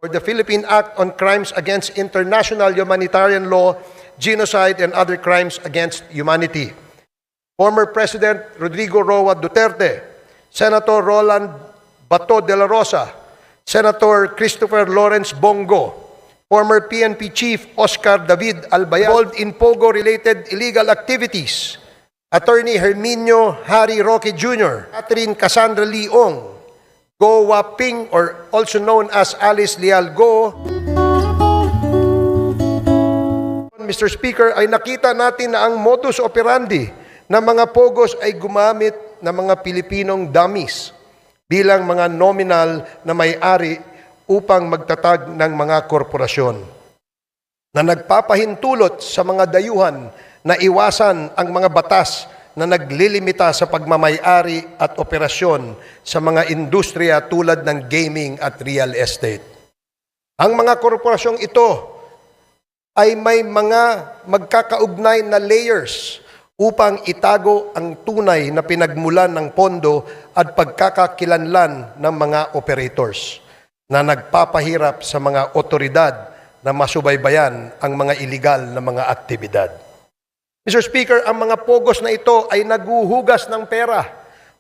or the Philippine Act on Crimes Against International Humanitarian Law, Genocide, and Other Crimes Against Humanity. Former President Rodrigo Roa Duterte, Senator Roland Bato de la Rosa, Senator Christopher Lawrence Bongo, former PNP Chief Oscar David Albayalde, involved in Pogo-related illegal activities, Attorney Herminio Harry Roque Jr., Catherine Cassandra Leong, Go Waping, or also known as Alice Leal Go. Mr. Speaker, ay nakita natin na ang modus operandi ng mga Pogos ay gumamit ng mga Pilipinong dummies bilang mga nominal na may-ari upang magtatag ng mga korporasyon na nagpapahintulot sa mga dayuhan na iwasan ang mga batas na naglilimita sa pagmamay-ari at operasyon sa mga industriya tulad ng gaming at real estate. Ang mga korporasyong ito ay may mga magkakaugnay na layers upang itago ang tunay na pinagmulan ng pondo at pagkakakilanlan ng mga operators na nagpapahirap sa mga otoridad na masubaybayan ang mga iligal na mga aktibidad. Mr. Speaker, ang mga pogos na ito ay naguhugas ng pera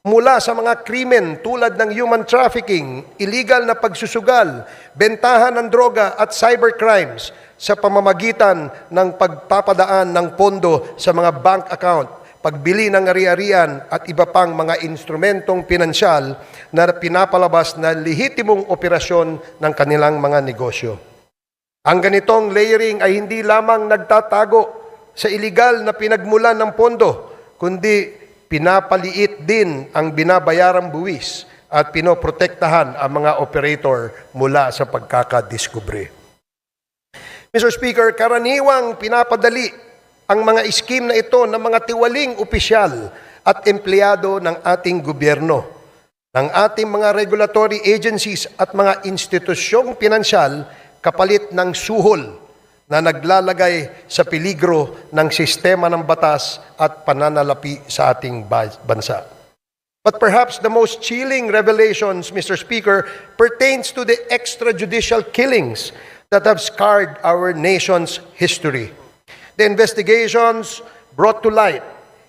mula sa mga krimen tulad ng human trafficking, illegal na pagsusugal, bentahan ng droga at cybercrimes sa pamamagitan ng pagpapadaan ng pondo sa mga bank account, pagbili ng ari-arian at iba pang mga instrumentong pinansyal na pinapalabas na lehitimong operasyon ng kanilang mga negosyo. Ang ganitong layering ay hindi lamang nagtatago sa iligal na pinagmulan ng pondo, kundi pinapaliit din ang binabayarang buwis at pinoprotektahan ang mga operator mula sa pagkakadiskubre. Mr. Speaker, karaniwang pinapadali ang mga iskim na ito ng mga tiwaling opisyal at empleyado ng ating gobyerno, ng ating mga regulatory agencies at mga institusyong pinansyal kapalit ng suhol na naglalagay sa peligro ng sistema ng batas at pananalapi sa ating bansa. But perhaps the most chilling revelations, Mr. Speaker, pertains to the extrajudicial killings that have scarred our nation's history. The investigations brought to light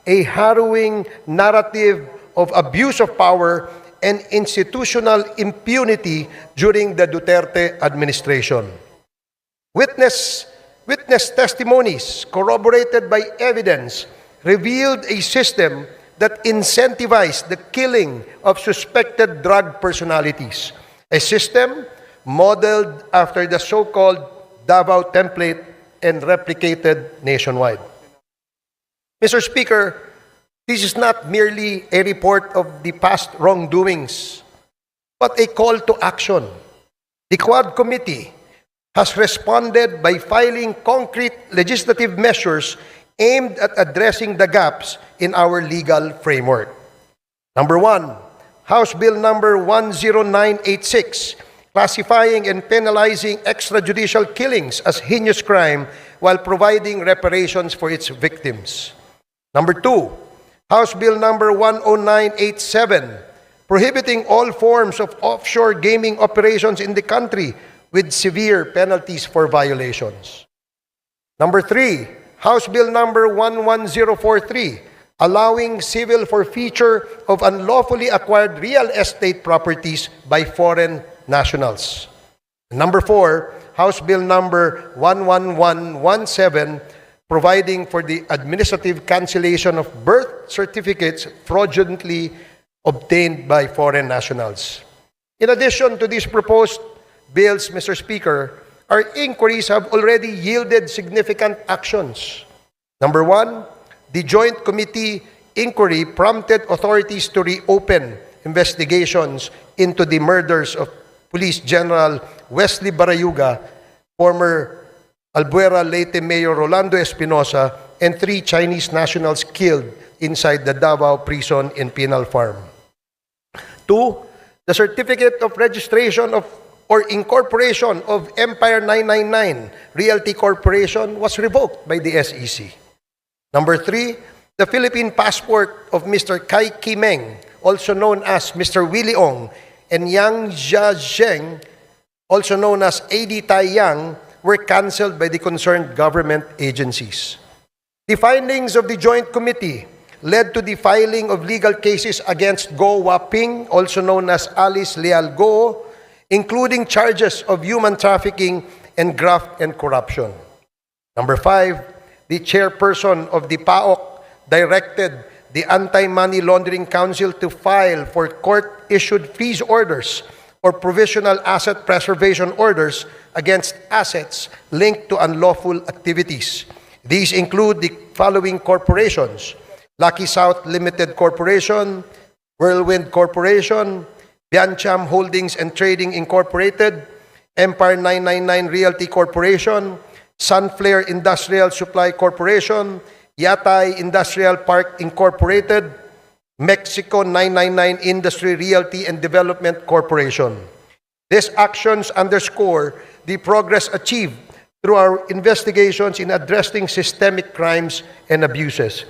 a harrowing narrative of abuse of power and institutional impunity during the Duterte administration. Witness testimonies corroborated by evidence revealed a system that incentivized the killing of suspected drug personalities, a system modeled after the so-called Davao template and replicated nationwide. Mr. Speaker, this is not merely a report of the past wrongdoings, but a call to action. The Quad Committee has responded by filing concrete legislative measures aimed at addressing the gaps in our legal framework. Number 1, House Bill number 10986, classifying and penalizing extrajudicial killings as heinous crime while providing reparations for its victims. Number 2, House Bill number 10987, prohibiting all forms of offshore gaming operations in the country with severe penalties for violations. Number 3, House Bill number 11043, allowing civil forfeiture of unlawfully acquired real estate properties by foreign nationals. Number 4, House Bill number 11117, providing for the administrative cancellation of birth certificates fraudulently obtained by foreign nationals. In addition to these proposed bills, Mr. Speaker, our inquiries have already yielded significant actions. Number 1, the Joint Committee inquiry prompted authorities to reopen investigations into the murders of Police General Wesley Barayuga, former Albuera Leyte Mayor Rolando Espinosa, and 3 Chinese nationals killed inside the Davao Prison in Penal Farm. 2, the Certificate of Registration of or incorporation of Empire 999 Realty Corporation was revoked by the SEC. Number 3, the Philippine passport of Mr. Kai Kimeng, also known as Mr. Willie Ong, and Yang Jiazheng also known as AD Taiyang, were canceled by the concerned government agencies. The findings of the Joint Committee led to the filing of legal cases against Go Waping, also known as Alice Leal Go, including charges of human trafficking and graft and corruption. Number 5, the chairperson of the PAOK directed the Anti-Money Laundering Council to file for court-issued freeze orders or provisional asset preservation orders against assets linked to unlawful activities. These include the following corporations: Lucky South Limited Corporation, Whirlwind Corporation, Biancham Holdings and Trading Incorporated, Empire 999 Realty Corporation, Sunflare Industrial Supply Corporation, Yatay Industrial Park Incorporated, Mexico 999 Industry Realty and Development Corporation. These actions underscore the progress achieved through our investigations in addressing systemic crimes and abuses.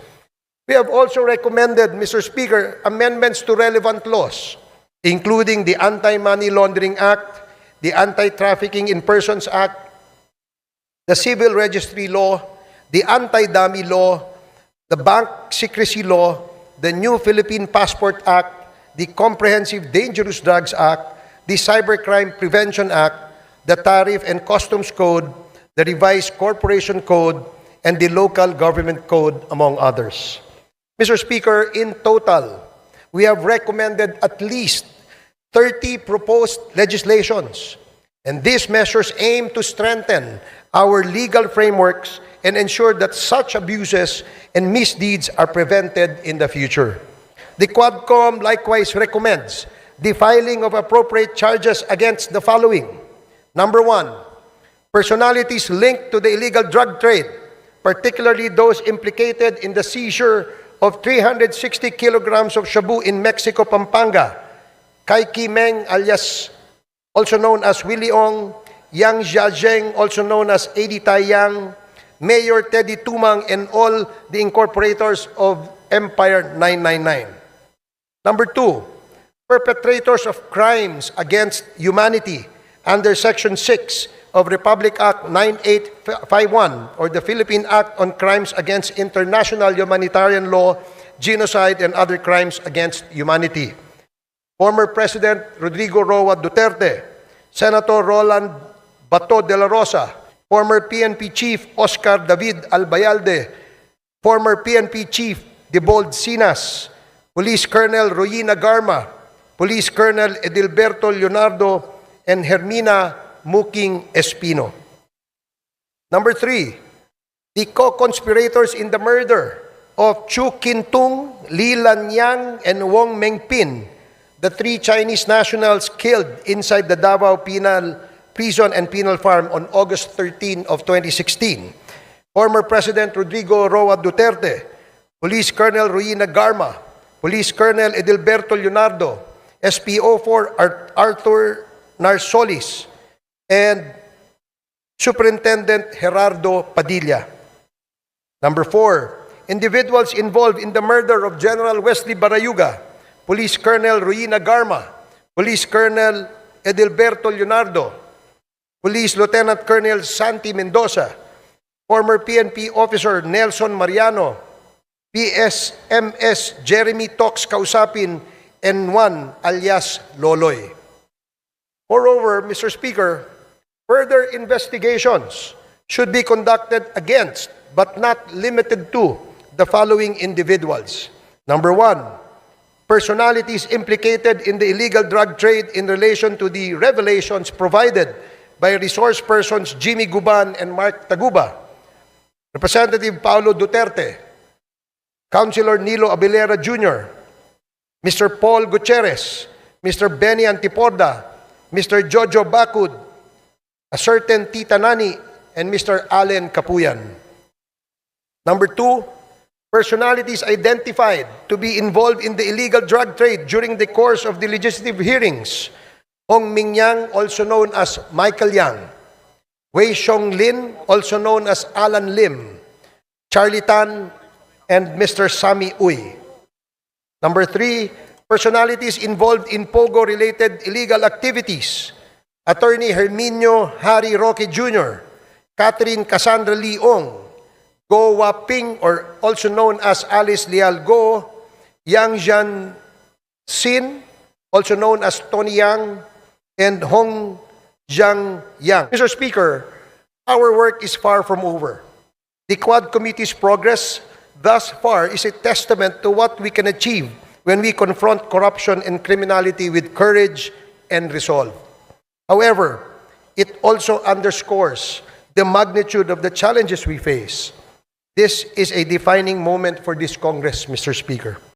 We have also recommended, Mr. Speaker, amendments to relevant laws, including the Anti-Money Laundering Act, the Anti-Trafficking in Persons Act, the Civil Registry Law, the Anti-Dummy Law, the Bank Secrecy Law, the New Philippine Passport Act, the Comprehensive Dangerous Drugs Act, the Cybercrime Prevention Act, the Tariff and Customs Code, the Revised Corporation Code, and the Local Government Code, among others. Mr. Speaker, in total, we have recommended at least 30 proposed legislations, and these measures aim to strengthen our legal frameworks and ensure that such abuses and misdeeds are prevented in the future. The Quadcom likewise recommends the filing of appropriate charges against the following. Number 1, personalities linked to the illegal drug trade, particularly those implicated in the seizure of 360 kilograms of shabu in Mexico, Pampanga. Kai Meng, alias also known as Willie Ong, Yang Jiazheng, also known as Edi Taiyang, Mayor Teddy Tumang, and all the incorporators of Empire 999. Number 2, perpetrators of crimes against humanity under Section 6 of Republic Act 9851 or the Philippine Act on Crimes Against International Humanitarian Law, Genocide, and Other Crimes Against Humanity. Former President Rodrigo Roa Duterte, Senator Roland Bato de la Rosa, former PNP Chief Oscar David Albayalde, former PNP Chief Debold Sinas, Police Colonel Royina Garma, Police Colonel Edilberto Leonardo, and Hermina Muking Espino. Number 3, the co-conspirators in the murder of Chu Kintung, Li Lanyang, and Wong Mengpin, the 3 Chinese nationals killed inside the Davao Penal Prison and Penal Farm on August 13 of 2016. Former President Rodrigo Roa Duterte, Police Colonel Royina Garma, Police Colonel Edilberto Leonardo, SPO4 Arthur Narsolis, and Superintendent Gerardo Padilla. Number 4, individuals involved in the murder of General Wesley Barayuga, Police Colonel Royina Garma, Police Colonel Edilberto Leonardo, Police Lieutenant Colonel Santi Mendoza, former PNP Officer Nelson Mariano, PSMS Jeremy Tox Kausapin, and 1 alias Loloy. Moreover, Mr. Speaker, further investigations should be conducted against, but not limited to, the following individuals. Number 1, personalities implicated in the illegal drug trade in relation to the revelations provided by resource persons Jimmy Guban and Mark Taguba, Representative Paulo Duterte, Councilor Nilo Abilera Jr., Mr. Paul Gutierrez, Mr. Benny Antiporda, Mr. Jojo Bacud, a certain Tita Nani, and Mr. Allen Kapuyan. Number 2, personalities identified to be involved in the illegal drug trade during the course of the legislative hearings: Hong Ming Yang, also known as Michael Yang; Wei Xiong Lin, also known as Alan Lim; Charlie Tan, and Mr. Sammy Uy. Number 3, personalities involved in POGO-related illegal activities: Attorney Herminio Harry Roque Jr., Catherine Cassandra Leong, Go Waping, or also known as Alice Leal Go, Yang Jian Sin, also known as Tony Yang, and Hong Jiang Yang. Mr. Speaker, our work is far from over. The Quad Committee's progress thus far is a testament to what we can achieve when we confront corruption and criminality with courage and resolve. However, it also underscores the magnitude of the challenges we face. This is a defining moment for this Congress, Mr. Speaker.